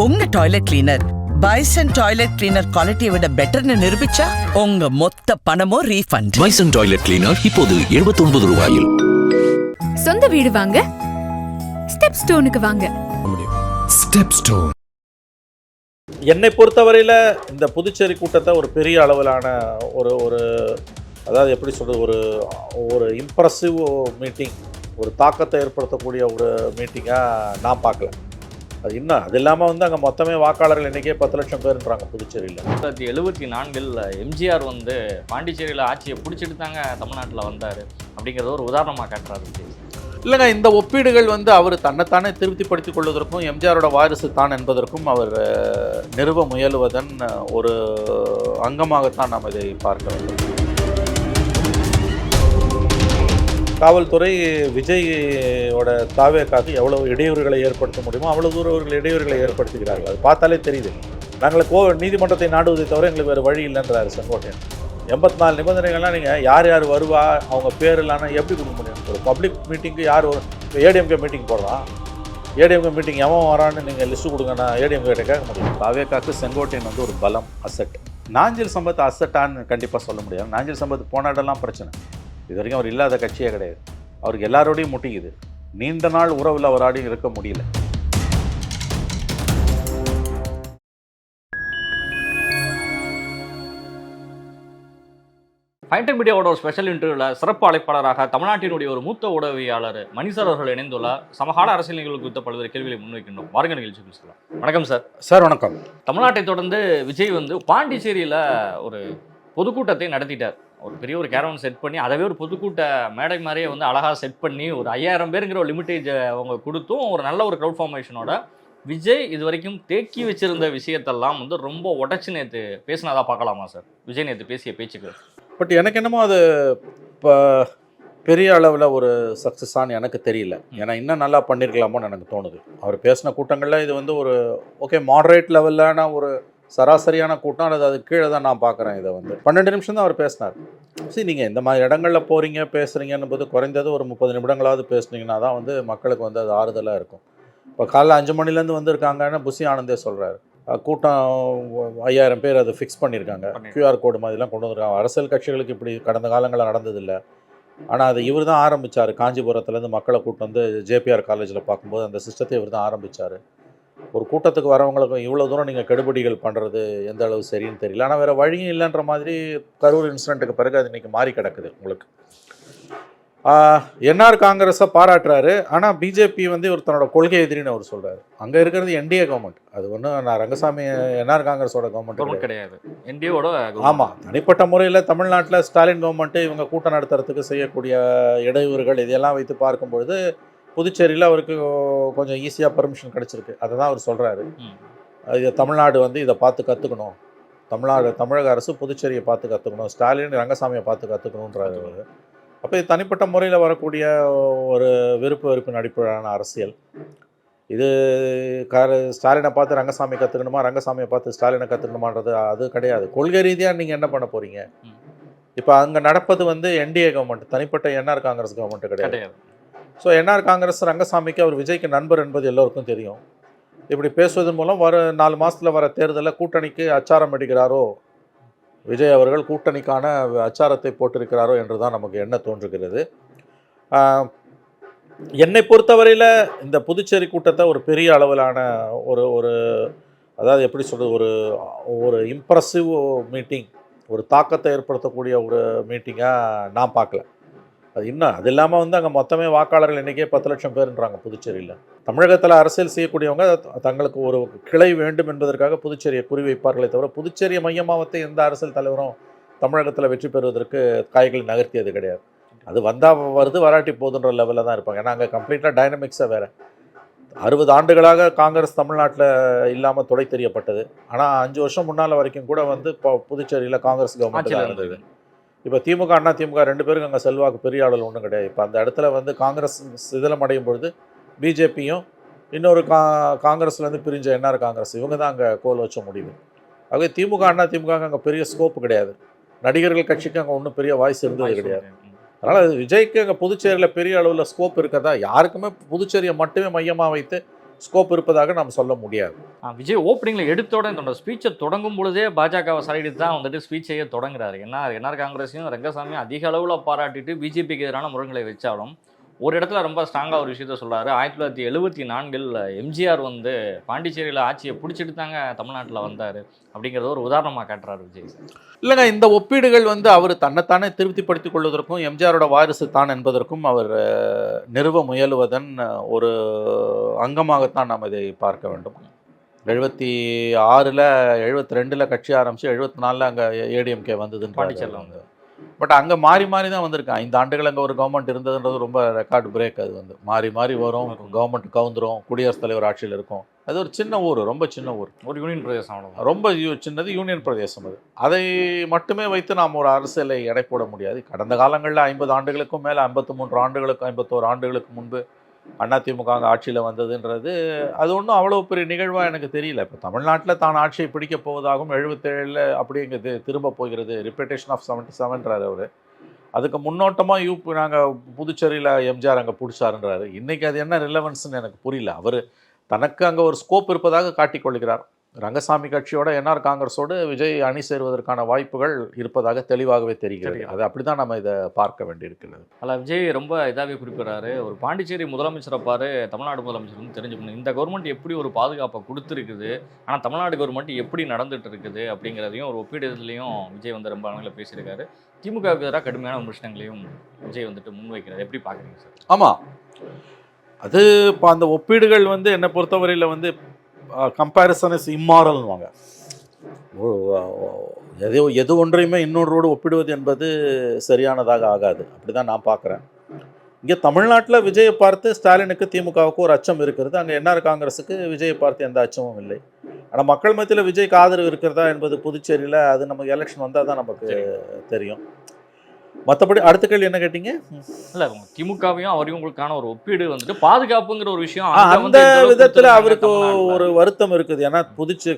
உங்க toilet cleaner bison toilet cleaner குவாலிட்டியை விட பெட்டர்னு நிரூபிச்சா உங்க மொத்த பணமும் ரீஃபண்ட். பைசன் டாய்லெட் கிளீனர் இப்போது 79 ரூபாயில். சொந்த வீடு வாங்க ஸ்டெப் ஸ்டோனுக்கு வாங்க. Step stone. என்னை பொறுத்தவரையில் இந்த புதுச்சேரி கூட்டத்தை ஒரு பெரிய அளவிலான ஒரு அதாவது எப்படி சொல்கிறது, ஒரு இம்ப்ரெசிவ் மீட்டிங், ஒரு தாக்கத்தை ஏற்படுத்தக்கூடிய ஒரு மீட்டிங்காக நான் பார்க்கல. அது இன்னும் அது இல்லாமல் வந்து அங்கே மொத்தமே வாக்காளர்கள் எண்ணிக்கையே 10 லட்சம் பேருன்றாங்க புதுச்சேரியில். 1974 எம்ஜிஆர் வந்து பாண்டிச்சேரியில் ஆட்சியை பிடிச்சிட்டு தாங்க தமிழ்நாட்டில் வந்தார் அப்படிங்கிறத ஒரு உதாரணமாக காட்டுறாரு. இல்லைங்க, இந்த ஒப்பீடுகள் வந்து அவர் தன்னைத்தானே திருப்திப்படுத்திக் கொள்வதற்கும் எம்ஜிஆரோட வாரிசு தான் என்பதற்கும் அவர் நிறுவ முயலுவதன் ஒரு அங்கமாகத்தான் நாம் இதை பார்க்க வேண்டும். காவல்துறை விஜயோட தாவேக்காக எவ்வளவு இடையூறுகளை ஏற்படுத்த முடியுமோ அவ்வளோ தூரம் அவர்கள் இடையூறுகளை ஏற்படுத்துகிறார்கள். அது பார்த்தாலே தெரியுது. நாங்கள் நீதிமன்றத்தை நாடுவதை தவிர எங்களுக்கு வேறு வழி இல்லைன்றாரு செங்கோட்டையன். 84 நிபந்தனைகள்லாம் நீங்கள் யார் யார் வருவா, அவங்க பேர் இல்லைன்னா எப்படி கொடுக்க முடியும்? ஒரு பப்ளிக் மீட்டிங்க்கு யார் ஏடிஎம்கே மீட்டிங் போடுறான், ஏடிஎம்கே மீட்டிங் எவன் வரான்னு நீங்கள் லிஸ்ட்டு கொடுங்கன்னா ஏடிஎம்கே கேட்க முடியும். தாவேக்காக்கு செங்கோட்டையன் வந்து ஒரு பலம், அசட். நாஞ்சில் சம்பத் அசட்டான்னு கண்டிப்பாக சொல்ல முடியாது. நாஞ்சில் சம்பத் போனாடெல்லாம் பிரச்சனை. இது வரைக்கும் அவர் இல்லாத கட்சியே கிடையாது. அவருக்கு எல்லாரோடையும் முட்டிக்குது. நீண்ட நாள் உறவில் அவராடையும் இருக்க முடியல. ஃபைன்டெக் மீடியாவோட ஒரு ஸ்பெஷல் இன்டர்வியூவில் சிறப்பு அழைப்பாளராக தமிழ்நாட்டினுடைய ஒரு மூத்த ஊடகவியாளர் மணிசர் அவர்கள் இணைந்துள்ளார். சமகால அரசியல் நிகழ்வுகள் குறித்த பல்வேறு கேள்விகளை முன்வைக்கின்றோம். வாருங்க நிகழ்ச்சி பேசலாம். வணக்கம் சார். சார் வணக்கம். தமிழ்நாட்டை தொடர்ந்து விஜய் வந்து பாண்டிச்சேரியில் ஒரு பொதுக்கூட்டத்தை நடத்திட்டார். ஒரு பெரிய ஒரு கேரவன் செட் பண்ணி அதவே ஒரு பொதுக்கூட்ட மேடை மாதிரியே வந்து அழகாக செட் பண்ணி ஒரு 5000 பேருங்கிற ஒரு லிமிட்டேஜ் அவங்க கொடுத்தும் ஒரு நல்ல ஒரு க்ரௌட் ஃபார்மேஷனோட விஜய் இது வரைக்கும் தேக்கி வச்சிருந்த விஷயத்தெல்லாம் வந்து ரொம்ப உடச்சி நேற்று பேசினதாக பார்க்கலாமா சார்? விஜய் நேற்று பேசிய பேச்சுக்கள் பட் எனக்கு என்னமோ அது இப்போ பெரிய அளவில் ஒரு சக்ஸஸான்னு எனக்கு தெரியல. ஏன்னா இன்னும் நல்லா பண்ணியிருக்கலாமோன்னு எனக்கு தோணுது. அவர் பேசின கூட்டங்களில் இது வந்து ஒரு ஓகே மாடரேட் லெவலான ஒரு சராசரியான கூட்டம், அல்லது அது கீழே தான் நான் பார்க்குறேன். இதை வந்து 12 நிமிஷம் தான் அவர் பேசினார். சரி, நீங்கள் இந்த மாதிரி இடங்களில் போகிறீங்க பேசுகிறீங்கன்னு போது குறைந்தது ஒரு 30 நிமிடங்களாவது பேசுனீங்கன்னா தான் வந்து மக்களுக்கு வந்து அது ஆறுதலாக இருக்கும். இப்போ காலைல 5 மணிலேருந்து வந்திருக்காங்கன்னு புசி ஆனந்தே சொல்கிறாரு. கூட்டம் 5000 பேர் அது ஃபிக்ஸ் பண்ணியிருக்காங்க. QR கோடு மாதிரிலாம் கொண்டு வந்துருக்காங்க. அரசியல் கட்சிகளுக்கு இப்படி கடந்த காலங்களில் நடந்ததில்லை. ஆனால் அது இவர் தான் ஆரம்பித்தார். காஞ்சிபுரத்துலேருந்து மக்களை கூட்டம் வந்து JPR காலேஜில் பார்க்கும்போது அந்த சிஸ்டத்தை இவர் தான் ஆரம்பித்தார். ஒரு கூட்டத்துக்கு வரவங்களுக்கு இவ்வளோ தூரம் நீங்கள் கெடுபிடிகள் பண்ணுறது எந்த அளவு சரின்னு தெரியல. ஆனால் வேறு வழியும் இல்லைன்ற மாதிரி கரூர் இன்சிடெண்ட்டுக்கு பிறகு அது இன்றைக்கி மாறி கிடக்குது. உங்களுக்கு NR காங்கிரஸை பாராட்டுறாரு. ஆனால் பிஜேபி வந்து இவர் தன்னோட கொள்கை எதிரின்னு அவர் சொல்கிறாரு. அங்கே இருக்கிறது NDA கவர்மெண்ட். அது ஒன்றும் நான் ரங்கசாமி NR காங்கிரஸோட கவர்மெண்ட் கிடையாது, NDAவோட. ஆமாம், தனிப்பட்ட முறையில் தமிழ்நாட்டில் ஸ்டாலின் கவர்மெண்ட்டு இவங்க கூட்டம் நடத்துறதுக்கு செய்யக்கூடிய இடையூறுகள் இதெல்லாம் வைத்து பார்க்கும்பொழுது புதுச்சேரியில் அவருக்கு கொஞ்சம் ஈஸியாக பர்மிஷன் கிடச்சிருக்கு. அதை தான் அவர் சொல்கிறாரு. இது தமிழ்நாடு வந்து இதை பார்த்து கற்றுக்கணும். தமிழக அரசு புதுச்சேரியை பார்த்து கற்றுக்கணும், ஸ்டாலின் ரங்கசாமியை பார்த்து கற்றுக்கணுன்றாரு அவர். அப்போ இது தனிப்பட்ட முறையில் வரக்கூடிய ஒரு விருப்பு வெறுப்பின் அடிப்படையிலான அரசியல். இது ஸ்டாலினை பார்த்து ரங்கசாமி கற்றுக்கணுமா, ரங்கசாமியை பார்த்து ஸ்டாலினை கற்றுக்கணுமான்றது அது கிடையாது. கொள்கை ரீதியாக நீங்கள் என்ன பண்ண போகிறீங்க? இப்போ அங்கே நடப்பது வந்து NDA கவர்மெண்ட், தனிப்பட்ட NR காங்கிரஸ் கவர்மெண்ட்டு கிடையாது. ஸோ NR காங்கிரஸ் ரங்கசாமிக்கு அவர் விஜய்க்கு நண்பர் என்பது எல்லோருக்கும் தெரியும். இப்படி பேசுவதன் மூலம் 4 மாதத்தில் வர தேர்தலில் கூட்டணிக்கு அச்சாரம் அடிக்கிறாரோ, விஜய் அவர்கள் கூட்டணிக்கான அச்சாரத்தை போட்டிருக்கிறாரோ என்று தான் நமக்கு என்ன தோன்றுகிறது. என்னை பொறுத்தவரையில் இந்த புதுச்சேரி கூட்டத்தை ஒரு பெரிய அளவிலான ஒரு அதாவது எப்படி சொல்கிறது, ஒரு இம்ப்ரெசிவ் மீட்டிங், ஒரு தாக்கத்தை ஏற்படுத்தக்கூடிய ஒரு மீட்டிங்காக நான் பார்க்கல. அது இன்னும் அது இல்லாமல் வந்து அங்கே மொத்தமே வாக்காளர்கள் எண்ணிக்கையே 10 லட்சம் பேருன்றாங்க புதுச்சேரியில். தமிழகத்தில் அரசியல் செய்யக்கூடியவங்க தங்களுக்கு ஒரு கிளை வேண்டும் என்பதற்காக புதுச்சேரியை குறிவைப்பார்களே தவிர புதுச்சேரியை மையமாக எந்த அரசியல் தலைவரும் தமிழகத்தில் வெற்றி பெறுவதற்கு காய்களை நகர்த்தியது கிடையாது. அது வந்தால் வருது, வராட்டி போதுன்ற லெவலில் தான் இருப்பாங்க. ஏன்னா அங்கே கம்ப்ளீட்டாக டைனமிக்ஸாக வேறு. 60 ஆண்டுகளாக காங்கிரஸ் தமிழ்நாட்டில் இல்லாமல் துடை தெரியப்பட்டது. ஆனால் 5 வருஷம் முன்னால் வரைக்கும் கூட வந்து இப்போ புதுச்சேரியில் காங்கிரஸ் கவர்மெண்ட் இருந்தது. இப்போ திமுக அண்ணா திமுக 2 பேருக்கு அங்கே செல்வாக்கு பெரிய அளவில் ஒன்றும் கிடையாது. இப்போ அந்த இடத்துல வந்து காங்கிரஸ் சிதிலம் அடையும் பொழுது பிஜேபியும் இன்னொரு காங்கிரஸ்லேருந்து பிரிஞ்ச NR காங்கிரஸ் இவங்க தான் அங்கே கோல் வச்ச முடிவு. ஆகவே திமுக அண்ணா திமுக அங்கே பெரிய ஸ்கோப்பு கிடையாது. நடிகர்கள் கட்சிக்கு அங்கே ஒன்றும் பெரிய வாய்ஸ் இருந்தது கிடையாது. அதனால் விஜய்க்கு அங்கே புதுச்சேரியில் பெரிய அளவில் ஸ்கோப் இருக்கிறதா யாருக்குமே புதுச்சேரியை மட்டுமே மையமாக வைத்து ஸ்கோப் இருப்பதாக நாம் சொல்ல முடியாது. விஜய் ஓப்பனிங்ல எடுத்தோட இந்த ஸ்பீச்சை தொடங்கும் பொழுதே பாஜகவை சைடு தான் வந்துட்டு ஸ்பீச்சையே தொடங்குறாரு. என்ஆர் காங்கிரஸையும் ரங்கசாமியும் அதிக அளவில் பாராட்டிட்டு பிஜேபிக்கு எதிரான முரண்களை வச்சாலும் ஒரு இடத்துல ரொம்ப ஸ்ட்ராங்காக ஒரு விஷயத்த சொல்றாரு. 1974 எம்ஜிஆர் வந்து பாண்டிச்சேரியில் ஆட்சியை பிடிச்சிட்டு தாங்க தமிழ்நாட்டில் வந்தார் அப்படிங்கிறத ஒரு உதாரணமாக காட்டுறாரு விஜய். இல்லைங்க, இந்த ஒப்பீடுகள் வந்து அவர் தன்னைத்தானே திருப்திப்படுத்திக் கொள்வதற்கும் எம்ஜிஆரோட வாரிசு தான் என்பதற்கும் அவர் நிறுவ முயலுவதன் ஒரு அங்கமாகத்தான் நாம் இதை பார்க்க வேண்டும். 76ல் 72ல் கட்சி ஆரம்பித்து 74ல் அங்கே ஏடிஎம்கே வந்ததுன்னு பாண்டிச்சேரியில் வந்து. பட் அங்கே மாறி மாறி தான் வந்திருக்கு. 5 ஆண்டுகள் அங்கே ஒரு கவர்மெண்ட் இருந்ததுன்றது ரொம்ப ரெக்கார்டு பிரேக். அது வந்து மாறி மாறி வரும், கவர்மெண்ட் கவுந்துரும், குடியரசுத் தலைவர் ஆட்சியில் இருக்கும். அது ஒரு சின்ன ஊர், ரொம்ப சின்ன ஊர், ஒரு யூனியன் பிரதேசம், ரொம்ப சின்னது யூனியன் பிரதேசம். அது அதை மட்டுமே வைத்து நாம் ஒரு அரசியலை எடை போட முடியாது. கடந்த காலங்களில் 50 ஆண்டுகளுக்கும் மேலே 53 ஆண்டுகளுக்கு 51 ஆண்டுகளுக்கு முன்பு அதிமுக ஆட்சியில் வந்ததுன்றது அது ஒன்றும் அவ்வளோ பெரிய நிகழ்வாக எனக்கு தெரியல. இப்போ தமிழ்நாட்டில் தான் ஆட்சியை பிடிக்க போவதாகவும் 77ல் அப்படிங்கிறது திரும்ப போகிறது, ரிப்பீட்டேஷன் ஆஃப் 77ன்றார் அவர். அதுக்கு முன்னோட்டமாக நாங்கள் புதுச்சேரியில் எம்ஜிஆர் அங்கே பிடிச்சாருன்றாரு. இன்றைக்கி அது என்ன ரிலவன்ஸ்ன்னு எனக்கு புரியல. அவர் தனக்கு அங்கே ஒரு ஸ்கோப் இருப்பதாக காட்டிக்கொள்கிறார். ரங்கசாமி கட்சியோட என்ஆர் காங்கிரஸோடு விஜய் அணி சேருவதற்கான வாய்ப்புகள் இருப்பதாக தெளிவாகவே தெரிகிறது. அது அப்படி தான் நம்ம இதை பார்க்க வேண்டியிருக்கிறது. அதில் விஜய் ரொம்ப இதாகவே குறிப்பிட்றாரு. ஒரு பாண்டிச்சேரி முதலமைச்சரை பாரு, தமிழ்நாடு முதலமைச்சர் தெரிஞ்சுக்கணும், இந்த கவர்மெண்ட் எப்படி ஒரு பாதுகாப்பை கொடுத்துருக்குது, ஆனால் தமிழ்நாடு கவர்மெண்ட் எப்படி நடந்துட்டு இருக்குது அப்படிங்கிறதையும் ஒரு ஒப்பீடுலையும் விஜய் வந்து ரொம்ப அளவில் பேசியிருக்காரு. திமுகவுக்கு எதிராக கடுமையான விமர்சனங்களையும் விஜய் வந்துட்டு முன்வைக்கிறார். எப்படி பார்க்குறீங்க சார்? ஆமாம், அது இப்போ அந்த ஒப்பீடுகள் வந்து என்னை பொறுத்தவரையில் வந்து கம்பேரிசன் இஸ் இம்மாரல்வாங்க. எது ஒன்றையுமே இன்னொன்றோடு ஒப்பிடுவது என்பது சரியானதாக ஆகாது. அப்படி தான் நான் பார்க்குறேன். இங்கே தமிழ்நாட்டில் விஜயை பார்த்து ஸ்டாலினுக்கு திமுகவுக்கு ஒரு அச்சம் இருக்கிறது. அங்கே என்ஆர் காங்கிரஸுக்கு விஜயை பார்த்து எந்த அச்சமும் இல்லை. ஆனால் மக்கள் மத்தியில் விஜய்க்கு ஆதரவு இருக்கிறதா என்பது புதுச்சேரியில் அது நமக்கு எலெக்ஷன் வந்தால் தான் நமக்கு தெரியும். மற்றபடி அடுத்த கேள்வி என்ன கேட்டீங்க? இல்லை, திமுகவையும் அவரையும் உங்களுக்கான ஒரு ஒப்பீடு வந்துட்டு பாதுகாப்புங்கிற ஒரு விஷயம் அந்த விதத்தில் அவருக்கு ஒரு வருத்தம் இருக்குது. ஏன்னா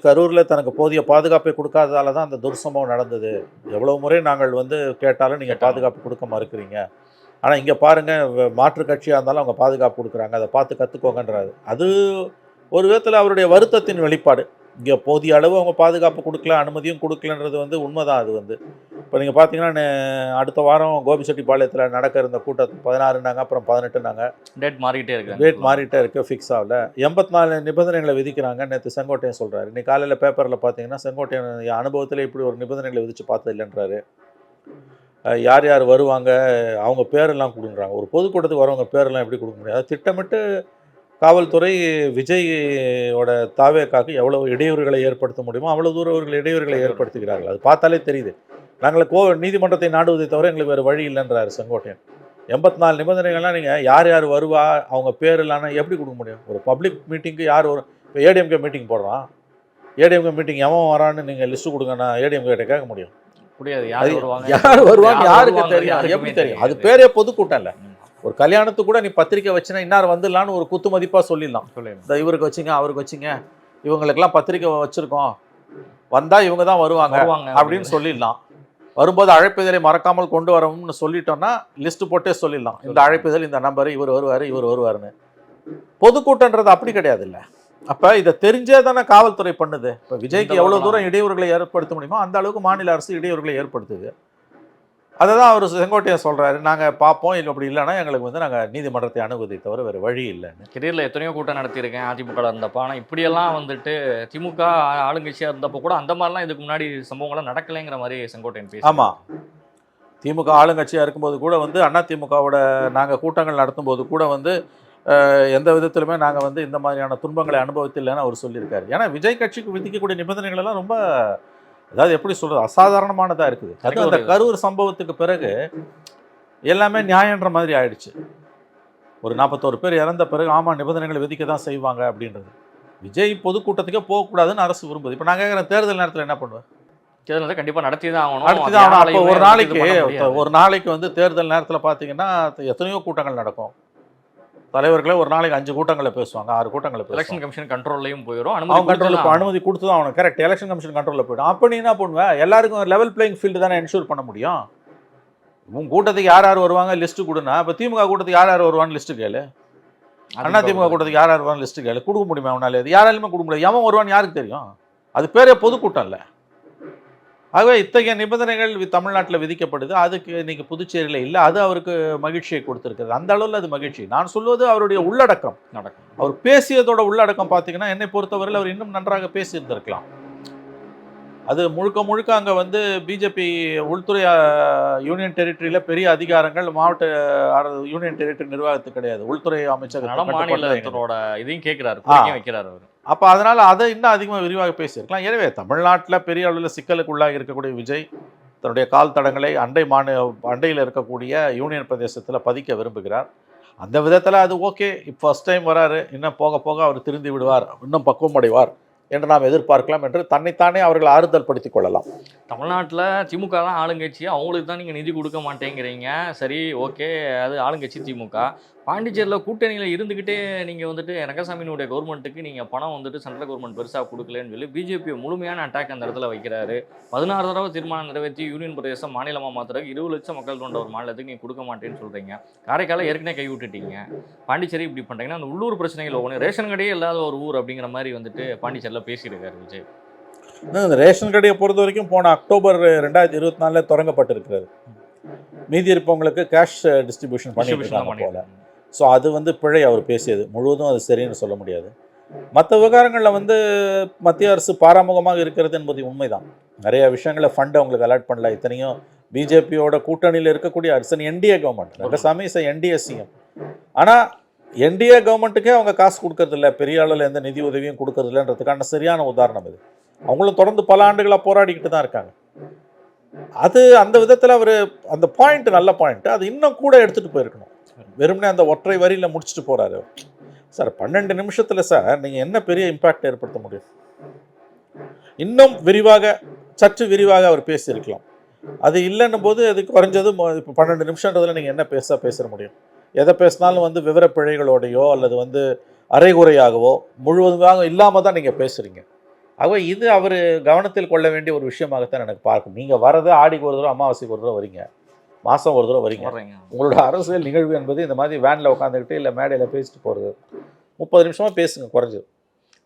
கரூரில் தனக்கு போதிய பாதுகாப்பை கொடுக்காததால தான் அந்த துர்சம்பவம் நடந்தது. எவ்வளோ முறை நாங்கள் வந்து கேட்டாலும் நீங்கள் பாதுகாப்பு கொடுக்க மறுக்கிறீங்க. ஆனால் இங்கே பாருங்கள், மாற்று கட்சியாக இருந்தாலும் அவங்க பாதுகாப்பு கொடுக்குறாங்க, அதை பார்த்து கற்றுக்கோங்கன்றாரு. அது ஒரு விதத்தில் அவருடைய வருத்தத்தின் வெளிப்பாடு. இங்கே போதிய அளவு அவங்க பாதுகாப்பு கொடுக்கல, அனுமதியும் கொடுக்கலன்றது வந்து உண்மைதான். அது வந்து இப்போ நீங்கள் பார்த்தீங்கன்னா அடுத்த வாரம் கோபிச்செட்டிப்பாளையத்தில் நடக்க இருந்த கூட்டத்துக்கு 16நாங்க, அப்புறம் 18நாங்க. டேட் மாறிட்டே இருக்கு, ஃபிக்ஸ் ஆகல. 84 நிபந்தனைகளை விதிக்கிறாங்க. நேற்று செங்கோட்டையன் சொல்கிறாரு. இன்னைக்கு காலையில் பேப்பரில் பார்த்தீங்கன்னா செங்கோட்டையன் அனுபவத்தில் இப்படி ஒரு நிபந்தனைகளை விதித்து பார்த்தது இல்லைன்றாரு. யார் யார் வருவாங்க அவங்க பேரெல்லாம் கொடுக்குறாங்க. ஒரு பொதுக்கூட்டத்துக்கு வரவங்க பேரெல்லாம் எப்படி கொடுக்க முடியாது? திட்டமிட்டு காவல்துறை விஜயோட தாவேக்காக்கு எவ்வளவு இடையூறுகளை ஏற்படுத்த முடியுமோ அவ்வளோ தூரம் அவர்கள் இடையூறுகளை ஏற்படுத்துகிறார்கள். அது பார்த்தாலே தெரியுது. நாங்கள் நீதிமன்றத்தை நாடுவதை தவிர எங்களுக்கு வேறு வழி இல்லைன்றாரு செங்கோட்டையன். 84 நிபந்தனைகள்லாம் நீங்கள் யார் யார் வருவா அவங்க பேர் இல்லைன்னா எப்படி கொடுக்க முடியும்? ஒரு பப்ளிக் மீட்டிங்க்கு யார் வரும்? இப்போ ஏடிஎம்கே மீட்டிங் போடுறான், ஏடிஎம்கே மீட்டிங் எவன் வரான்னு நீங்கள் லிஸ்ட்டு கொடுங்கன்னா ஏடிஎம்கே கிட்ட கேட்க முடியும்? முடியாது. யார் வருவாங்க யாருக்கு தெரியும்? எப்படி தெரியும்? அது பேரே பொதுக்கூட்டம் இல்லை. ஒரு கல்யாணத்துக்கு கூட நீ பத்திரிக்கை வச்சுன்னா இன்னார் வந்துடலான்னு ஒரு குத்து மதிப்பாக சொல்லிடலாம். இந்த இவருக்கு வச்சுங்க, அவருக்கு வச்சுங்க, இவங்களுக்கெல்லாம் பத்திரிக்கை வச்சுருக்கோம், வந்தால் இவங்க தான் வருவாங்க அப்படின்னு சொல்லிடலாம். வரும்போது அழைப்பிதழை மறக்காமல் கொண்டு வரணும்னு சொல்லிட்டோம்னா லிஸ்ட்டு போட்டே சொல்லிடலாம். இந்த அழைப்பிதழ், இந்த நம்பர், இவர் வருவாருன்னு. பொதுக்கூட்டன்றது அப்படி கிடையாது இல்லை. அப்போ இதை தெரிஞ்சே தானே காவல்துறை பண்ணுது. இப்போ விஜய்க்கு எவ்வளோ தூரம் இடையூறுகளை ஏற்படுத்த முடியுமோ அந்த அளவுக்கு மாநில அரசு இடையூறுகளை ஏற்படுத்துது. அதை தான் அவர் செங்கோட்டையன் சொல்கிறாரு. நாங்கள் பார்ப்போம், இல்லை அப்படி இல்லைன்னா எங்களுக்கு வந்து நாங்கள் நீதிமன்றத்தை அணுகுவதை தவிர வேறு வழி இல்லைன்னு. கிரீரில் எத்தனையோ கூட்டம் நடத்தியிருக்கேன் அதிமுக இருந்தப்போ. ஆனால் இப்படியெல்லாம் வந்துட்டு திமுக ஆளுங்கட்சியாக இருந்தப்போ கூட அந்த மாதிரிலாம் இதுக்கு முன்னாடி சம்பவங்கள்லாம் நடக்கலைங்கிற மாதிரி செங்கோட்டையன் பேசி. ஆமாம், திமுக ஆளுங்கட்சியாக இருக்கும்போது கூட வந்து அதிமுகவோட நாங்கள் கூட்டங்கள் நடத்தும்போது கூட வந்து எந்த விதத்திலுமே நாங்கள் வந்து இந்த மாதிரியான துன்பங்களை அனுபவத்தில்லைன்னு அவர் சொல்லியிருக்காரு. ஏன்னா விஜய் கட்சிக்கு விதிக்கக்கூடிய நிபந்தனைகள் எல்லாம் ரொம்ப, அதாவது எப்படி சொல்கிறது, அசாதாரணமானதாக இருக்குது. அது அந்த கரூர் சம்பவத்துக்கு பிறகு எல்லாமே நியாயன்ற மாதிரி ஆயிடுச்சு. ஒரு 41 பேர் இறந்த பிறகு ஆமாம் நிபந்தனைகளை விதிக்க தான் செய்வாங்க அப்படின்றது. விஜய் பொதுக்கூட்டத்துக்கே போகக்கூடாதுன்னு அரசு விரும்புது. இப்போ நான் கேட்குறேன், தேர்தல் நேரத்தில் என்ன பண்ணுவேன்? தேர்தல் கண்டிப்பாக நடத்தி தான் ஆகணும். அப்போ ஒரு நாளைக்கு வந்து தேர்தல் நேரத்தில் பார்த்தீங்கன்னா எத்தனையோ கூட்டங்கள் நடக்கும். தலைவர்களே ஒரு நாளைக்கு 5 கூட்டங்களை பேசுவாங்க, 6 கூட்டங்களை பேசுவாங்க. எலெக்ஷன் கமிஷன் கண்ட்ரோல்லையும் போயிடும். அனுமதி கொடுத்து தான் அவனுக்கு கரெக்ட். எலெக்ஷன் கமிஷன் கண்ட்ரோலில் போய்டும். அப்போ நீ என்ன பண்ணுவேன்? எல்லாருக்கும் லெவல் பிளேயிங் ஃபீல்டு தானே என்ஷூர் பண்ண முடியும். உங்கள் கூட்டத்துக்கு யார் யார் வருவாங்க லிஸ்ட்டு கொடுனா, இப்போ திமுக கூட்டத்துக்கு யார் யார் வருவான்னு லிஸ்ட்டு கேளு. அதிமுக கூட்டத்துக்கு யார் வருவான் லிஸ்ட்டு கேளு, கொடுக்க முடியுமா அவனால? இது யாராலுமே கொடுக்க முடியாது. எவன் வருவான்னு யாருக்கு தெரியும்? அது பேரே பொதுக்கூட்டம் இல்லை. ஆகவே இத்தகைய நிபந்தனைகள் தமிழ்நாட்டில் விதிக்கப்படுது. அதுக்கு இன்னைக்கு புதுச்சேரியில் இல்லை. அது அவருக்கு மகிழ்ச்சியை கொடுத்துருக்குது. அந்த அளவில் அது மகிழ்ச்சி. நான் சொல்வது அவருடைய உள்ளடக்கம் நடக்கும். அவர் பேசியதோட உள்ளடக்கம் பார்த்தீங்கன்னா என்னை பொறுத்தவரையில் அவர் இன்னும் நன்றாக பேசியிருந்திருக்கலாம். அது முழுக்க முழுக்க அங்கே வந்து பிஜேபி உள்துறை யூனியன் டெரிட்டரியில் பெரிய அதிகாரங்கள் மாவட்ட யூனியன் டெரிட்டரி நிர்வாகத்துக்கு கிடையாது. உள்துறை அமைச்சர் மாநிலத்தோட இதையும் கேட்கிறாரு, வைக்கிறார் அவர். அப்போ அதனால் அதை இன்னும் அதிகமாக விரிவாக பேசியிருக்கலாம். எனவே தமிழ்நாட்டில் பெரிய அளவில் சிக்கலுக்கு உள்ளாக இருக்கக்கூடிய விஜய் தன்னுடைய கால் தடங்களை அண்டையில் இருக்கக்கூடிய யூனியன் பிரதேசத்தில் பதிக்க விரும்புகிறார். அந்த விதத்தில் அது ஓகே. இப்போ ஃபர்ஸ்ட் டைம் வராரு, இன்னும் போக போக அவர் திருந்தி விடுவார், இன்னும் பக்குவம் அடைவார் என்று நாம் எதிர்பார்க்கலாம் என்று தன்னைத்தானே அவர்கள் ஆறுதல் படுத்திக் கொள்ளலாம். தமிழ்நாட்டில் திமுக தான் ஆளுங்கட்சி, அவங்களுக்கு தான் நீங்கள் நிதி கொடுக்க மாட்டேங்கிறீங்க. சரி, ஓகே, அது ஆளுங்கட்சி திமுக. பாண்டிச்சேரியில் கூட்டணியில் இருந்துக்கிட்டே நீங்கள் வந்துட்டு ரங்கசாமியினுடைய கவர்மெண்ட்டுக்கு நீங்கள் பணம் வந்துட்டு சென்ட்ரல் கவர்மெண்ட் பெருசாக கொடுக்கலன்னு சொல்லி பிஜேபி முழுமையான அட்டாக் அந்த இடத்துல வைக்கிறாரு. 16 தடவை தீர்மானம் நிறைவேற்றி யூனியன் பிரதேசம் மாநிலமாக மாத்திரக்கு 20 லட்சம் மக்கள் கொண்ட ஒரு மாநிலத்துக்கு நீங்கள் கொடுக்க மாட்டேன்னு சொல்கிறீங்க. காரைக்காலை ஏற்கனவே கை விட்டுட்டீங்க. பாண்டிச்சேரி இப்படி பண்ணுறீங்கன்னா அந்த உள்ளூர் பிரச்சனைகள் ஒன்று, ரேஷன் கடையே இல்லாத ஒரு ஊர் அப்படிங்கிற மாதிரி வந்துட்டு பாண்டிச்சேரியில் பேசியிருக்காரு விஜய். இந்த ரேஷன் கடையை பொறுத்த வரைக்கும் போன அக்டோபர் 2024 தொடங்கப்பட்டிருக்கிறது. மீதி இருப்பவங்களுக்கு கேஷ் டிஸ்ட்ரிபியூஷன் பண்ணிட்டு போல. ஸோ அது வந்து பிழை அவர் பேசியது முழுவதும் அது சரின்னு சொல்ல முடியாது. மற்ற விவகாரங்களில் வந்து மத்திய அரசு பாராமுகமாக இருக்கிறது என்பது உண்மைதான். நிறைய விஷயங்களை ஃபண்டு அவங்களுக்கு அலாட் பண்ணல. இத்தனையும் பிஜேபியோட கூட்டணியில் இருக்கக்கூடிய அரசு NDA government, Rangasamy is NDA CM. ஆனால் என்டிஏ கவர்மெண்ட்டுக்கே அவங்க காசு கொடுக்கறதில்ல, பெரிய அளவில் எந்த நிதி உதவியும் கொடுக்கறதில்லன்றதுக்கான சரியான உதாரணம் இது. அவங்களும் தொடர்ந்து பல ஆண்டுகளாக போராடிக்கிட்டு தான் இருக்காங்க. அது அந்த விதத்தில் அவர் அந்த பாயிண்ட் நல்ல பாயிண்ட், அது இன்னும் கூட எடுத்துகிட்டு போயிருக்கணும். வெறுமனே அந்த ஒற்றை வரியில் முடிச்சுட்டு போகிறாரு சார். 12 நிமிஷத்தில் சார் நீங்கள் என்ன பெரிய இம்பேக்ட் ஏற்படுத்த முடியும்? இன்னும் விரிவாக, சற்று விரிவாக அவர் பேசியிருக்கலாம். அது இல்லைன்னும் போது அது குறைஞ்சது இப்போ 12 நிமிஷன்றதில் நீங்கள் என்ன பேச முடியும்? எதை பேசினாலும் வந்து விவரப்பிழைகளோடையோ அல்லது வந்து அரைகுறையாகவோ முழுவதுமாக இல்லாமல் தான் நீங்கள் பேசுகிறீங்க. ஆகவே இது அவர் கவனத்தில் கொள்ள வேண்டிய ஒரு விஷயமாகத்தான் எனக்கு பார்க்கும். நீங்கள் வரது ஆடிக்கு ஒரு தடவை, அமாவாசைக்கு ஒரு தடவை வரீங்க, மாதம் ஒரு தடவை வரீங்க. உங்களோட அரசியல் நிகழ்வு என்பது இந்த மாதிரி வேனில் உட்காந்துக்கிட்டு இல்லை மேடையில் பேசிட்டு போகிறது. 30 நிமிஷமாக பேசுங்க குறைஞ்சது.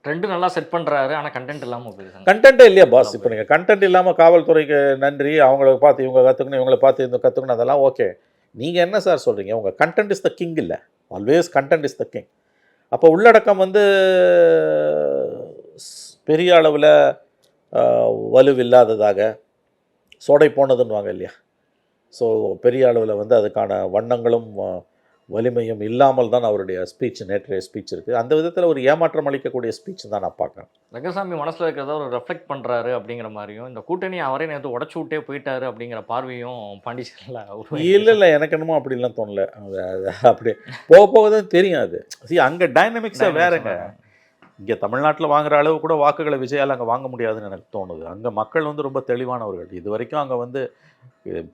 ட்ரெண்டு நல்லா செட் பண்ணுறாரு, ஆனால் கண்டென்ட் இல்லாமல் பேசுங்க. கண்டென்ட்டே இல்லையா பாஸ்? இப்போ நீங்கள் கண்டென்ட் இல்லாமல் காவல்துறைக்கு நன்றி, அவங்கள பார்த்து இவங்க கற்றுக்கணும், இவங்களை பார்த்து இந்த கற்றுக்கணும், அதெல்லாம் ஓகே. நீங்கள் என்ன சார் சொல்கிறீங்க? உங்கள் கண்டென்ட் இஸ் த கிங் இல்லை. Always content is the king. அப்போ உள்ளடக்கம் வந்து பெரிய அளவில் வலுவில்லாததாக சோடை போனதுன்னுவாங்க இல்லையா? ஸோ பெரிய அளவில் வந்து அதுக்கான வண்ணங்களும் வலிமையும் இல்லாமல் தான் அவருடைய ஸ்பீச், நேற்றைய ஸ்பீச் இருக்குது. அந்த விதத்தில் ஒரு ஏமாற்றம் அளிக்கக்கூடிய ஸ்பீச் தான் நான் பார்க்குறேன். ரங்கசாமி மனசில் இருக்கிறத ஒரு ரெஃப்ளெக்ட் பண்ணுறாரு அப்படிங்கிற மாதிரியும், இந்த கூட்டணி அவரே நேற்று உடச்சி விட்டே போயிட்டாரு அப்படிங்கிற பார்வையும் பாண்டிச்சேரியில் இல்லை, எனக்கு என்னமோ அப்படிலாம் தோணலை. அது அப்படி போக போக தான் தெரியும். அது அங்கே டைனமிக்ஸாக வேறுங்க. இங்கே தமிழ்நாட்டில் வாங்குற அளவு கூட வாக்குகளை விஜயால் அங்கே வாங்க முடியாதுன்னு எனக்கு தோணுது. அங்கே மக்கள் வந்து ரொம்ப தெளிவானவர்கள். இது வரைக்கும் அங்கே வந்து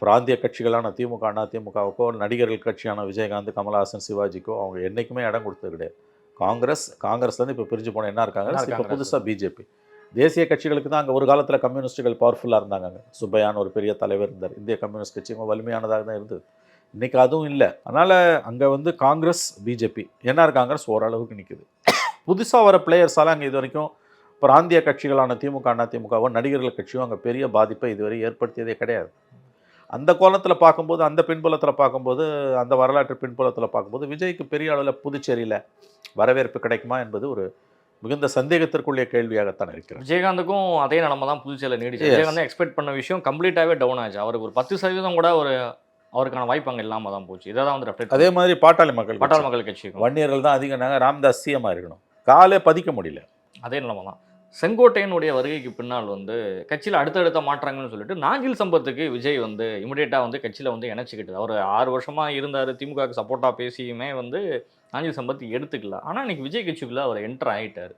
பிராந்திய கட்சிகளான திமுக, அதிமுகவுக்கோ, நடிகர்கள் கட்சியான விஜயகாந்த், கமல்ஹாசன், சிவாஜிக்கோ அவங்க என்றைக்குமே இடம் கொடுத்தது கிடையாது. காங்கிரஸ்லேருந்து இப்போ பிரிஞ்சு போன என்ன இருக்காங்க, இப்போ புதுசாக பிஜேபி. தேசிய கட்சிகளுக்கு தான் அங்கே ஒரு காலத்தில் கம்யூனிஸ்ட்டுகள் பவர்ஃபுல்லாக இருந்தாங்க. அங்கே சுப்பையான் ஒரு பெரிய தலைவர் இருந்தார். இந்திய கம்யூனிஸ்ட் கட்சி வலிமையானதாக தான் இருந்தது. இன்றைக்கி அதுவும் இல்லை. அதனால் அங்கே வந்து காங்கிரஸ், பிஜேபி, என்ஆர் காங்கிரஸ் ஓரளவுக்கு நிற்குது. புதுசாக வர பிளேயர்ஸால் அங்கே இது வரைக்கும் பிராந்திய கட்சிகளான திமுக, அதிமுகவோ, நடிகர்கள் கட்சியோ அங்கே பெரிய பாதிப்பை இதுவரை ஏற்படுத்தியதே கிடையாது. அந்த கோலத்தில் பார்க்கும்போது, அந்த பின்புலத்தில் பார்க்கும்போது, அந்த வரலாற்று பின்புலத்தில் பார்க்கும்போது விஜய்க்கு பெரிய அளவில் புதுச்சேரியில் வரவேற்பு கிடைக்குமா என்பது ஒரு மிகுந்த சந்தேகத்திற்குள்ளே கேள்வியாகத்தான் இருக்கிறது. விஜயகாந்துக்கும் அதே நிலமை தான் புதுச்சேரியில் நீடிச்சு. விஜயகாந்த் எக்ஸ்பெக்ட் பண்ண விஷயம் கம்ப்ளீட்டாகவே டவுன் ஆச்சு. அவருக்கு ஒரு 10% கூட அவருக்கான வாய்ப்பு அங்கே இல்லாமல் தான் போச்சு. இதை தான் வந்து ரெஃப்ளெக்ட். அதே மாதிரி பாட்டாளி மக்கள் கட்சி வன்னியர்கள் தான் அதிகம். நாங்கள் ராம்தாஸ் சிஎம்மாக இருக்கணும், காலே பதிக்க முடியல. அதே நிலமை தான். செங்கோட்டையனுடைய வருகைக்கு பின்னால் வந்து கட்சியில் அடுத்தடுத்த மாற்றங்கள்னு சொல்லிட்டு நாஞ்சில் சம்பத்துக்கு விஜய் வந்து இமிடியேட்டாக வந்து கட்சியில் வந்து இணைச்சிக்கிட்டு, அவர் 6 வருஷமாக இருந்தார், திமுகவுக்கு சப்போர்ட்டாக பேசியுமே வந்து நாஞ்சில் சம்பத் எடுத்துக்கல. ஆனால் இன்றைக்கி விஜய் கட்சிக்குள்ளே அவர் என்டர் ஆகிட்டார்.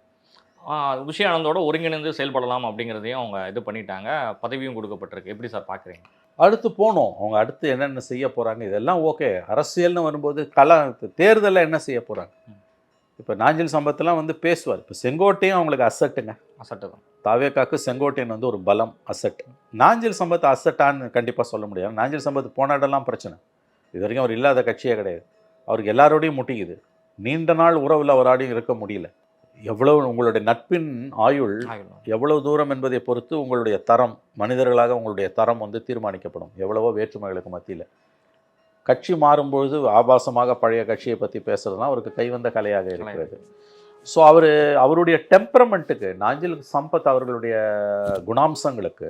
விஷயானந்தோட ஒருங்கிணைந்து செயல்படலாம் அப்படிங்கிறதையும் அவங்க இது பண்ணிட்டாங்க. பதவியும் கொடுக்கப்பட்டிருக்கு. எப்படி சார் பார்க்குறீங்க? அடுத்து போனோம், அவங்க அடுத்து என்னென்ன செய்ய போகிறாங்க இதெல்லாம் ஓகே. அரசியல்னு வரும்போது தேர்தலில் என்ன செய்ய போகிறாங்க? இப்போ நாஞ்சில் சம்பத்லாம் வந்து பேசுவார். இப்போ செங்கோட்டையும் அவங்களுக்கு அசட்டுங்க, அசட்டு தான். தாவேக்காக்கு செங்கோட்டையன் வந்து ஒரு பலம், அசட். நாஞ்சில் சம்பத் அசட்டான்னு கண்டிப்பாக சொல்ல முடியாது. நாஞ்சில் சம்பத் போன இடம்லாம் பிரச்சனை. இது வரைக்கும் அவர் இல்லாத கட்சியே கிடையாது. அவருக்கு எல்லாரோடையும் முட்டிக்குது. நீண்ட நாள் உறவில் அவராடி இருக்க முடியல. எவ்வளவு உங்களுடைய நட்பின் ஆயுள் எவ்வளவு தூரம் என்பதை பொறுத்து உங்களுடைய தரம், மனிதர்களாக உங்களுடைய தரம் வந்து தீர்மானிக்கப்படும். எவ்வளவோ வேற்றுமைகளுக்கு மத்தியில் கட்சி மாறும்பொழுது ஆபாசமாக பழைய கட்சியை பற்றி பேசுறதுனா அவருக்கு கைவந்த கலையாக இருக்கிறது. ஸோ அவருடைய டெம்பரமெண்ட்டுக்கு, நாஞ்சில் சம்பத் அவர்களுடைய குணாம்சங்களுக்கு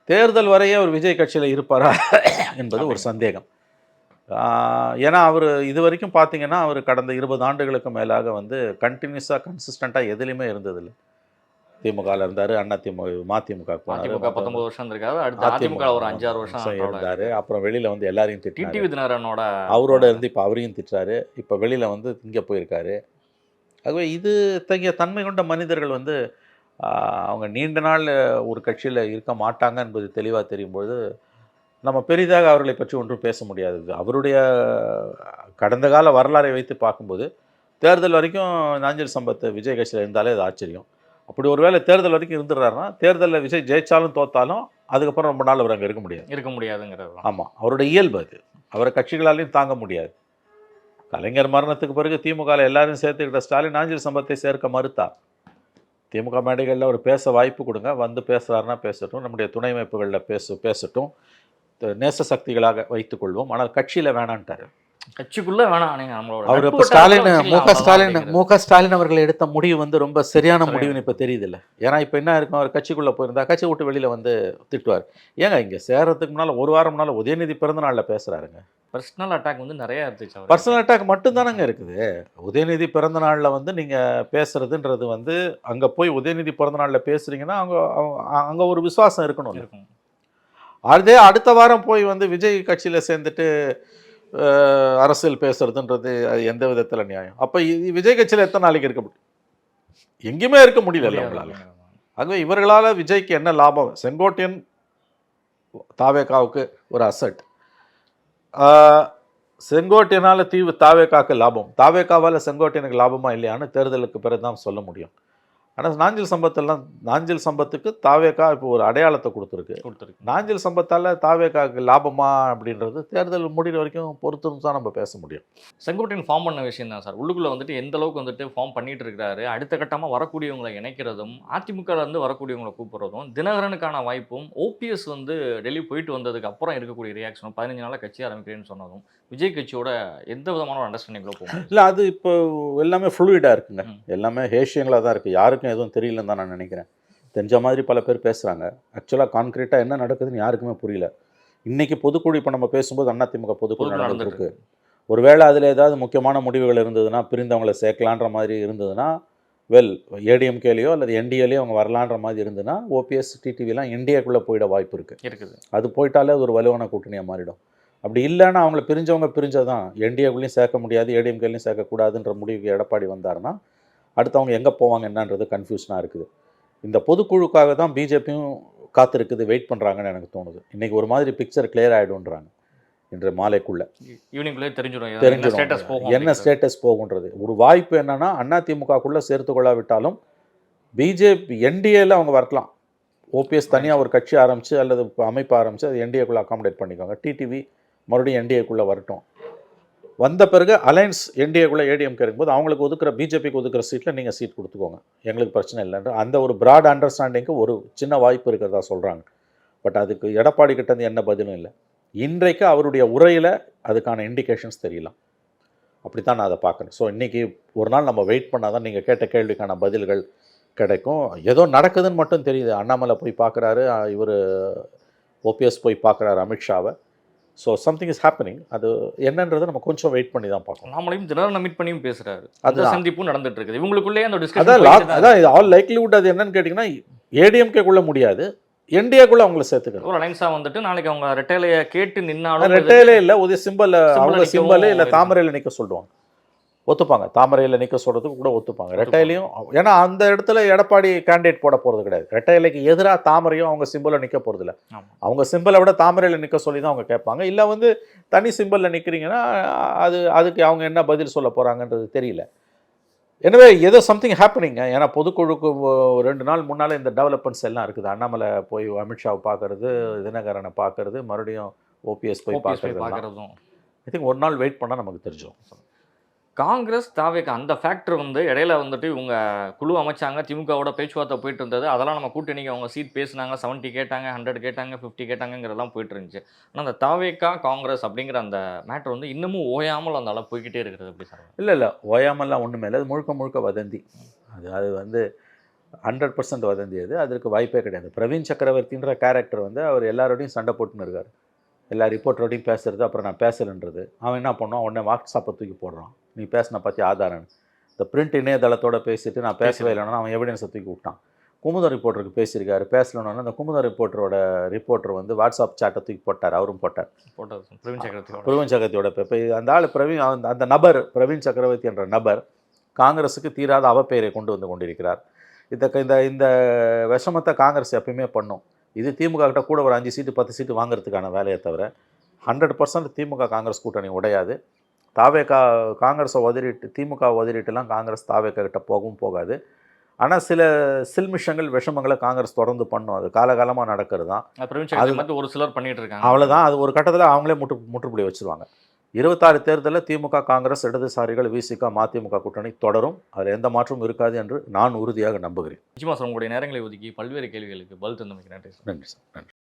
தேர்தல் வரையே அவர் விஜய் கட்சியில் இருப்பாரா என்பது ஒரு சந்தேகம். ஏன்னா அவர் இது வரைக்கும் பார்த்தீங்கன்னா அவர் கடந்த 20 ஆண்டுகளுக்கு மேலாக வந்து கண்டினியூஸாக கன்சிஸ்டண்ட்டாக எதுலேயுமே இருந்ததில்லை. திமுகவில் இருந்தார், மதிமுக 19 வருஷம் இருக்காரு, அடுத்து அதிமுக ஒரு 5-6 வருஷம் இருந்தார். அப்புறம் வெளியில் வந்து எல்லாரையும் திட்டினாரோட அவரோட இருந்து இப்போ அவரையும் திட்டுறாரு. இப்போ வெளியில் வந்து இங்கே போயிருக்காரு. ஆகவே இது இத்தகைய தன்மை கொண்ட மனிதர்கள் வந்து அவங்க நீண்ட நாள் ஒரு கட்சியில் இருக்க மாட்டாங்க என்பது தெளிவாக தெரியும்பொழுது நம்ம பெரிதாக அவர்களை பற்றி ஒன்றும் பேச முடியாது. அவருடைய கடந்த கால வரலாறை வைத்து பார்க்கும்போது தேர்தல் வரைக்கும் நாஞ்சில் சம்பத் விஜய் கட்சியில் இருந்தாலே அது ஆச்சரியம். அப்படி ஒரு வேளை தேர்தல் வரைக்கும் இருந்துடுறாருன்னா தேர்தலில் விஜய் ஜெயிச்சாலும் தோத்தாலும் அதுக்கப்புறம் ரொம்ப நாள் அவர் அங்கே இருக்க முடியாதுங்கிறது. ஆமாம், அவருடைய இயல்பு அது. அவரை கட்சிகளாலையும் தாங்க முடியாது. கலைஞர் மரணத்துக்கு பிறகு திமுகவில் எல்லாரும் சேர்த்துக்கிட்ட ஸ்டாலின் நாஞ்சில் சம்பத்தை சேர்க்க மறுத்தார். திமுக மேடைகளில் அவர் பேச வாய்ப்பு கொடுங்க, வந்து பேசுகிறாருன்னா பேசட்டும், நம்முடைய துணை அமைப்புகளில் பேசட்டும், நேச சக்திகளாக வைத்துக்கொள்வோம், ஆனால் கட்சியில் வேணான்ட்டார். கட்சிக்குள்ள வேணாம். அவர் இப்போ மு.க. ஸ்டாலின் அவர்கள் எடுத்த முடிவு வந்து ரொம்ப சரியான முடிவுன்னு இப்போ தெரியுது இல்லை. ஏன்னா இப்போ என்ன இருக்கும், அவர் கட்சிக்குள்ளே போயிருந்தா கட்சி விட்டு வெளியில் வந்து திட்டுவார். ஏங்க இங்கே சேர்றதுக்கு முன்னால் ஒரு வாரம் முன்னால் உதயநிதி பிறந்த நாளில் பேசுகிறாருங்க. பர்சனல் அட்டாக் வந்து நிறைய இருந்துச்சு. பர்சனல் அட்டாக் மட்டும்தானங்க இருக்குது. உதயநிதி பிறந்த நாளில் வந்து நீங்கள் பேசுறதுன்றது வந்து அங்கே போய் உதயநிதி பிறந்த நாளில் பேசுகிறீங்கன்னா அங்கே ஒரு விசுவாசம் இருக்கணும். அதே அடுத்த வாரம் போய் வந்து விஜய் கட்சியில் சேர்ந்துட்டு அரசியல் பேசுறதுன்றது அது எந்த விதத்தில் நியாயம்? அப்போ விஜய் கட்சியில் எத்தனை நாளைக்கு இருக்க முடியும்? எங்கேயுமே இருக்க முடியல அவங்களால. ஆகவே இவர்களால் விஜய்க்கு என்ன லாபம்? செங்கோட்டையன் தாவேகாவுக்கு ஒரு அசட், செங்கோட்டையனால் தாவேகாவுக்கு லாபம், தாவேகாவால் செங்கோட்டையனுக்கு லாபமா இல்லையான்னு தேர்தலுக்கு பிறகு தான் சொல்ல முடியும். ஆனால் நாஞ்சில் சம்பத்துக்கு தாவேகா இப்போ ஒரு அடையாளத்தை கொடுத்துருக்கு. நாஞ்சில் சம்பத்தால் தாவேகாவுக்கு லாபமா அப்படின்றது தேர்தல் முடிகிற வரைக்கும் பொறுத்து தான் நம்ம பேச முடியும். செங்கோட்டையன் ஃபார்ம் பண்ண விஷயம் தான் சார். உள்ளுக்குள்ளே வந்துட்டு எந்த அளவுக்கு வந்துட்டு ஃபார்ம் பண்ணிட்டு இருக்கிறாரு, அடுத்த கட்டமாக வரக்கூடியவங்களை இணைக்கிறதும், அதிமுகலேருந்து வரக்கூடியவங்களை கூப்பிட்றதும், தினகரனுக்கான வாய்ப்பும், ஓபிஎஸ் வந்து டெல்லி போயிட்டு வந்ததுக்கு அப்புறம் இருக்கக்கூடிய ரியாக்ஷனும், 15 நாளாக கட்சி ஆரம்பிக்கிறேன்னு சொன்னதும் விஜய் கட்சியோட எந்த விதமான ஒரு அண்டர்ஸ்டாண்டிங்கில் போகும் இல்லை. அது இப்போ எல்லாமே ஃப்ளூயிடாக இருக்குங்க, எல்லாமே ஹேஷியங்களாக தான் இருக்குது. யாருக்கும் எதுவும் தெரியலன்னு தான் நான் நினைக்கிறேன். தெரிஞ்ச மாதிரி பல பேர் பேசுகிறாங்க. ஆக்சுவலாக கான்க்ரீட்டாக என்ன நடக்குதுன்னு யாருக்குமே புரியல. இன்றைக்கி பொதுக்குழு இப்போ நம்ம பேசும்போது அதிமுக பொதுக்குழு நடந்துருக்கு. ஒருவேளை அதில் ஏதாவது முக்கியமான முடிவுகள் இருந்ததுன்னா, பிரிந்தவங்களை சேர்க்கலான்ற மாதிரி இருந்ததுன்னா, ஏடிஎம்கேலையோ அல்லது என்டிஏலையோ அவங்க வரலான்ற மாதிரி இருந்ததுன்னா ஓபிஎஸ் டிடிவிலாம் என்டிஏக்குள்ளே போயிட வாய்ப்பு இருக்குது. அது போயிட்டாலே அது ஒரு வலுவான கூட்டணியாக மாறிடும். அப்படி இல்லைன்னா அவங்கள பிரிஞ்சது தான் என்டிஏக்குள்ளேயும் சேர்க்க முடியாது, ஏடிஎம்கேலையும் சேர்க்கக்கூடாதுன்ற முடிவுக்கு எடப்பாடி வந்தாருன்னா அடுத்தவங்க எங்கே போவாங்க என்னன்றது கன்ஃபியூஷனாக இருக்குது. இந்த பொதுக்குழுக்காக தான் பிஜேபியும் காத்திருக்குது, வெயிட் பண்ணுறாங்கன்னு எனக்கு தோணுது. இன்றைக்கி ஒரு மாதிரி பிக்சர் கிளியர் ஆகிடும்ன்றாங்க. இன்று மாலைக்குள்ளே தெரிஞ்சிடும் என்ன ஸ்டேட்டஸ் போகுன்றது. ஒரு வாய்ப்பு என்னென்னா அதிமுகக்குள்ளே சேர்த்து கொள்ளாவிட்டாலும் பிஜேபி என்டிஏல அவங்க வரலாம். ஓபிஎஸ் தனியாக ஒரு கட்சி ஆரம்பித்து அல்லது அமைப்பு ஆரம்பித்து அது என்டிஏக்குள்ளே அகாமடேட் பண்ணிக்கோங்க. டிடிவி மறுபடியும் என்டிஏக்குள்ளே வரட்டும். வந்த பிறகு அலையன்ஸ் என்டிஏக்குள்ளே ஏடிஎம்கே இருக்கும்போது அவங்களுக்கு ஒதுக்குற பிஜேபிக்கு ஒதுக்குற சீட்டில் நீங்கள் சீட் கொடுத்துக்கோங்க, எங்களுக்கு பிரச்சனை இல்லைன்ற அந்த ஒரு ப்ராட் அண்டர்ஸ்டாண்டிங்க்கு ஒரு சின்ன வாய்ப்பு இருக்கிறதா சொல்கிறாங்க. பட் அதுக்கு எடப்பாடி கிட்டேருந்து என்ன பதிலும் இல்லை. இன்றைக்கு அவருடைய உரையில் அதுக்கான இண்டிகேஷன்ஸ் தெரியலாம். அப்படி தான் நான் அதை பார்க்குறேன். ஸோ இன்றைக்கி ஒரு நாள் நம்ம வெயிட் பண்ணால் தான் நீங்கள் கேட்ட கேள்விக்கான பதில்கள் கிடைக்கும். ஏதோ நடக்குதுன்னு மட்டும் தெரியுது. அண்ணாமலை போய் பார்க்குறாரு, இவர் ஓபிஎஸ் போய் பார்க்குறாரு அமித்ஷாவை. So something is happening. அது என்னன்றதை நம்ம கொஞ்சம் வெயிட் பண்ணி தான் பார்க்கணும். நாமளையும் தினகரன் மீட் பண்ணியும் பேசுகிறாரு, அது சந்திப்பும் நடந்துட்டு இருக்குது. இவங்களுக்குள்ளேயே அந்த அதான் இது ஆல் லைக்லிவுட். அது என்னன்னு கேட்டிங்கன்னா ஏடிஎம்கேக்குள்ளே முடியாது, என்டிஏக்குள்ளே அவங்கள சேர்த்துக்கணும். ஒரு அலைன்ஸாக வந்துட்டு நாளைக்கு அவங்க ரெட்டையிலையை கேட்டு நின்னாலும் ரெட்டையிலே இல்லை, ஒரு சிம்பிள் அவங்க சிம்பிள் இல்லை தாமரையில் நிற்க சொல்லுவாங்க, ஒத்துப்பாங்க. தாமரையில் நிற்க சொல்கிறதுக்கு கூட ஒத்துப்பாங்க. ரெட்டையிலையும் ஏன்னா அந்த இடத்துல எடப்பாடி கேண்டிடேட் போட போகிறது கிடையாது. ரெட்டையிலைக்கு எதிராக தாமரையும் அவங்க சிம்பிளில் நிற்க போகிறதில்ல. அவங்க சிம்பிளை விட தாமரையில் நிற்க சொல்லி தான் அவங்க கேட்பாங்க. இல்லை வந்து தனி சிம்பிளில் நிற்கிறீங்கன்னா அதுக்கு அவங்க என்ன பதில் சொல்ல போகிறாங்கன்றது தெரியல. எனவே ஏதோ சம்திங் ஹேப்பனிங்க. ஏன்னா பொதுக்குழுக்கு 2 நாள் முன்னால் இந்த டெவலப்மெண்ட்ஸ் எல்லாம் இருக்குது. அண்ணாமலை போய் அமித்ஷாவை பார்க்கறது, தினகரனை பார்க்கறது, மறுபடியும் ஓபிஎஸ் போய் பார்க்கறதும். ஐ திங்க் ஒரு நாள் வெயிட் பண்ணால் நமக்கு தெரிஞ்சிடும். காங்கிரஸ் தாவேக்கு அந்த ஃபேக்டர் வந்து இடையில வந்துட்டு இவங்க குழு அமைச்சாங்க, திமுகவோட பேச்சுவார்த்தை போயிட்டு இருந்தது. அதெல்லாம் நம்ம கூட்டணிக்கு அவங்க சீட் பேசினாங்க, 70 கேட்டாங்க, 100 கேட்டாங்க, 50 கேட்டாங்கிறதெல்லாம் போயிட்டு இருந்துச்சு. ஆனால் அந்த தாவேக்கா காங்கிரஸ் அப்படிங்கிற அந்த மேட்டர் வந்து இன்னமும் ஓயாமல் அந்த அளவு போய்கிட்டே இருக்கிறது எப்படி சார்? இல்லை ஓயாமல்லாம் ஒன்றுமே இல்லை. அது முழுக்க வதந்தி. அது வந்து 100% வதந்தி. அதற்கு வாய்ப்பே கிடையாது. பிரவீன் சக்கரவர்த்தின்ற கேரக்டர் வந்து அவர் எல்லாரோடையும் சண்டை போட்டுன்னு இருக்கார். எல்லா ரிப்போர்ட்டரோடையும் பேசுறது, அப்புறம் நான் பேசலைன்றது. அவன் என்ன பண்ணுவான், உடனே வாட்ஸ்அப்பை தூக்கி போடுறான், நீ பேசின பற்றி ஆதாரம். இந்த பிரிண்ட் இணையதளத்தோட பேசிட்டு நான் பேசவே இல்லைன்னா அவன் எவிடன்ஸை தூக்கி விட்டான். குமுதம் ரிப்போர்ட்டருக்கு பேசியிருக்காரு, பேசலன்னா அந்த குமுதம் ரிப்போர்ட்டர் வந்து வாட்ஸ்அப் சாட்டை தூக்கி போட்டார், அவரும் போட்டார். பிரவீன் சக்கரவர்த்தியோட இப்போ அந்த ஆள் அந்த நபர் பிரவீன் சக்கரவர்த்தி என்ற நபர் காங்கிரஸுக்கு தீராத அவப்பெயரை கொண்டு வந்து கொண்டிருக்கிறார். இந்த விஷமத்தை காங்கிரஸ் எப்பயுமே பண்ணும். இது திமுக கிட்ட கூட ஒரு 5 சீட்டு 10 சீட்டு வாங்குறதுக்கான வேலையை தவிர 100% திமுக காங்கிரஸ் கூட்டணி உடையாது. தாவேக்கா காங்கிரஸை உதறிட்டு திமுக உதறிட்டுலாம் காங்கிரஸ் தாவேக்கா கிட்ட போகவும் போகாது. ஆனால் சில சில்மிஷங்கள் விஷமங்களை காங்கிரஸ் தொடர்ந்து பண்ணும். அது காலகாலமாக நடக்கிறது தான். அது ஒரு சிலர் பண்ணிட்டு இருக்காங்க. அவ்வளோதான். அது ஒரு கட்டத்தில் அவங்களே முற்றுப்புள்ளி வச்சுருவாங்க. 26 தேர்தலில் திமுக காங்கிரஸ் இடதுசாரிகள் விசிக மதிமுக கூட்டணி தொடரும். அதில் எந்த மாற்றமும் இருக்காது என்று நான் உறுதியாக நம்புகிறேன். நிச்சயமாக சார், உங்களுடைய நேரங்களை ஒதுக்கி பல்வேறு கேள்விகளுக்கு பதில் தந்தமைக்கு நன்றி சார். நன்றி சார். நன்றி.